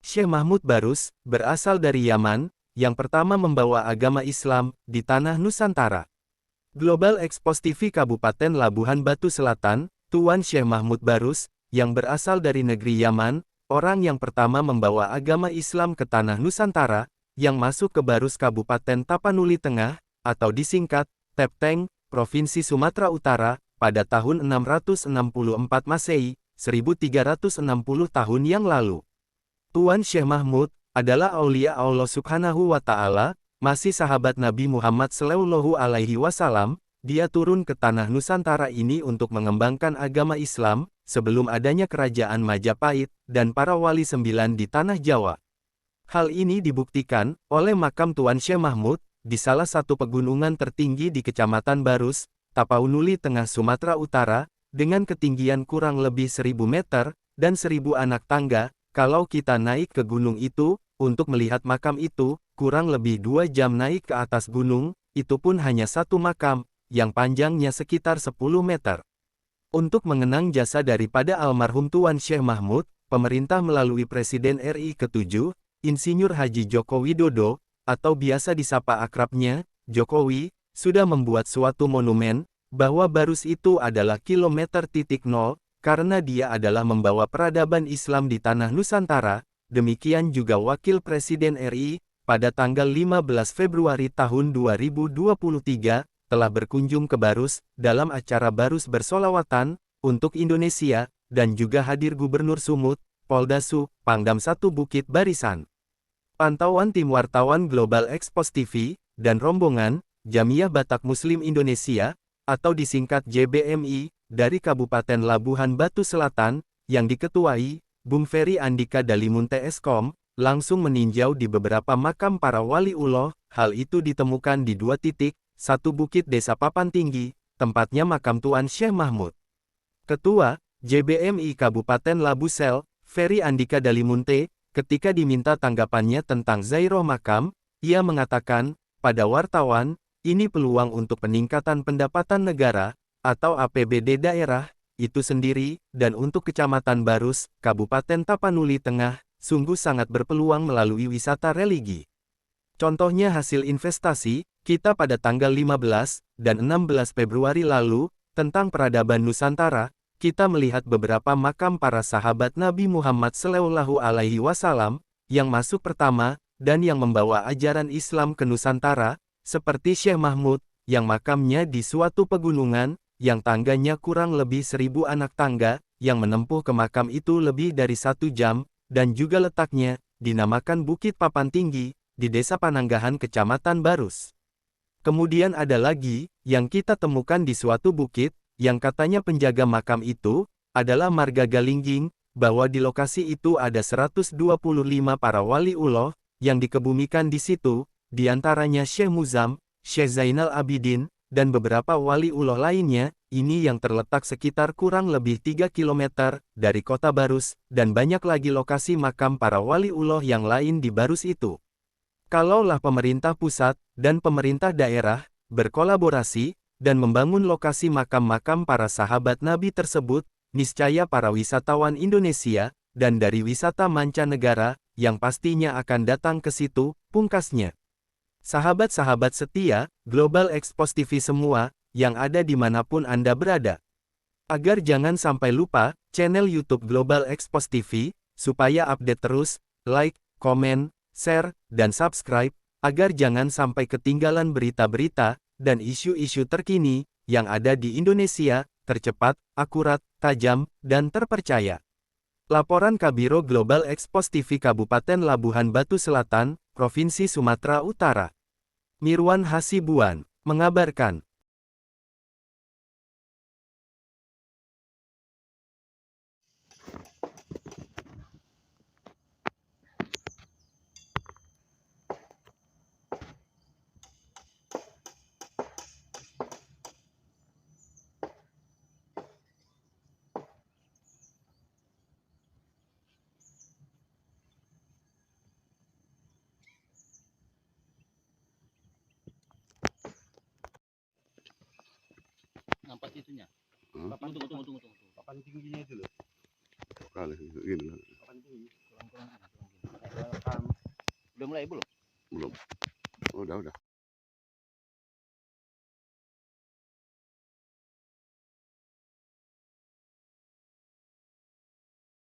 Syekh Mahmud Barus, berasal dari Yaman, yang pertama membawa agama Islam di tanah Nusantara. Global Expos TV Kabupaten Labuhan Batu Selatan, Tuan Syekh Mahmud Barus, yang berasal dari negeri Yaman, orang yang pertama membawa agama Islam ke tanah Nusantara, yang masuk ke Barus Kabupaten Tapanuli Tengah, atau disingkat, Tepteng, Provinsi Sumatera Utara, pada tahun 664 Masehi, 1360 tahun yang lalu. Tuan Syekh Mahmud adalah aulia Allah Subhanahu wa Ta'ala, masih sahabat Nabi Muhammad Shallallahu Alaihi Wasallam. Dia turun ke tanah Nusantara ini untuk mengembangkan agama Islam sebelum adanya kerajaan Majapahit dan para wali sembilan di tanah Jawa. Hal ini dibuktikan oleh makam Tuan Syekh Mahmud di salah satu pegunungan tertinggi di Kecamatan Barus, Tapanuli Tengah Sumatera Utara, dengan ketinggian kurang lebih 1000 meter dan 1000 anak tangga. Kalau kita naik ke gunung itu, untuk melihat makam itu, kurang lebih 2 jam naik ke atas gunung, itu pun hanya satu makam, yang panjangnya sekitar 10 meter. Untuk mengenang jasa daripada almarhum Tuan Syekh Mahmud, pemerintah melalui Presiden RI ke-7, Insinyur Haji Joko Widodo, atau biasa disapa akrabnya, Jokowi, sudah membuat suatu monumen, bahwa Barus itu adalah kilometer titik nol, karena dia adalah membawa peradaban Islam di tanah Nusantara. Demikian juga Wakil Presiden RI, pada tanggal 15 Februari tahun 2023, telah berkunjung ke Barus, dalam acara Barus Bersolawatan, untuk Indonesia, dan juga hadir Gubernur Sumut, Poldasu, Pangdam 1 Bukit Barisan. Pantauan tim wartawan Global Expos TV, dan rombongan, Jamiah Batak Muslim Indonesia, atau disingkat JBMI, dari Kabupaten Labuhan Batu Selatan, yang diketuai, Bung Ferry Andika Dalimunte Eskom, langsung meninjau di beberapa makam para waliullah. Hal itu ditemukan di 2 titik, satu bukit Desa Papan Tinggi, tempatnya makam Tuan Syekh Mahmud. Ketua JBMI Kabupaten Labusel, Ferry Andika Dalimunte, ketika diminta tanggapannya tentang Zairah makam, ia mengatakan, pada wartawan, ini peluang untuk peningkatan pendapatan negara, atau APBD daerah, itu sendiri, dan untuk Kecamatan Barus, Kabupaten Tapanuli Tengah, sungguh sangat berpeluang melalui wisata religi. Contohnya hasil investasi, kita pada tanggal 15 dan 16 Februari lalu, tentang peradaban Nusantara, kita melihat beberapa makam para sahabat Nabi Muhammad Shallallahu Alaihi Wasallam, yang masuk pertama, dan yang membawa ajaran Islam ke Nusantara, seperti Syekh Mahmud, yang makamnya di suatu pegunungan, yang tangganya kurang lebih 1000 anak tangga, yang menempuh ke makam itu lebih dari 1 jam, dan juga letaknya, dinamakan Bukit Papan Tinggi, di Desa Pananggahan Kecamatan Barus. Kemudian ada lagi, yang kita temukan di suatu bukit, yang katanya penjaga makam itu, adalah Marga Galingging, bahwa di lokasi itu ada 125 para waliullah, yang dikebumikan di situ, diantaranya Syekh Muzam, Syekh Zainal Abidin, dan beberapa waliullah lainnya. Ini yang terletak sekitar kurang lebih 3 km dari kota Barus, dan banyak lagi lokasi makam para waliullah yang lain di Barus itu. Kalaulah pemerintah pusat dan pemerintah daerah berkolaborasi dan membangun lokasi makam-makam para sahabat Nabi tersebut, niscaya para wisatawan Indonesia dan dari wisata mancanegara yang pastinya akan datang ke situ, pungkasnya. Sahabat-sahabat setia, Global Expos TV semua, yang ada dimanapun Anda berada. Agar jangan sampai lupa, channel YouTube Global Expos TV, supaya update terus, like, komen, share, dan subscribe, agar jangan sampai ketinggalan berita-berita, dan isu-isu terkini, yang ada di Indonesia, tercepat, akurat, tajam, dan terpercaya. Laporan Kabiro Global Expos TV Kabupaten Labuhan Batu Selatan, Provinsi Sumatera Utara. Mirwan Hasibuan, mengabarkan. Nampak itunya. Hah? Tunggu. Papan tingginya itu loh. Kali gitu loh.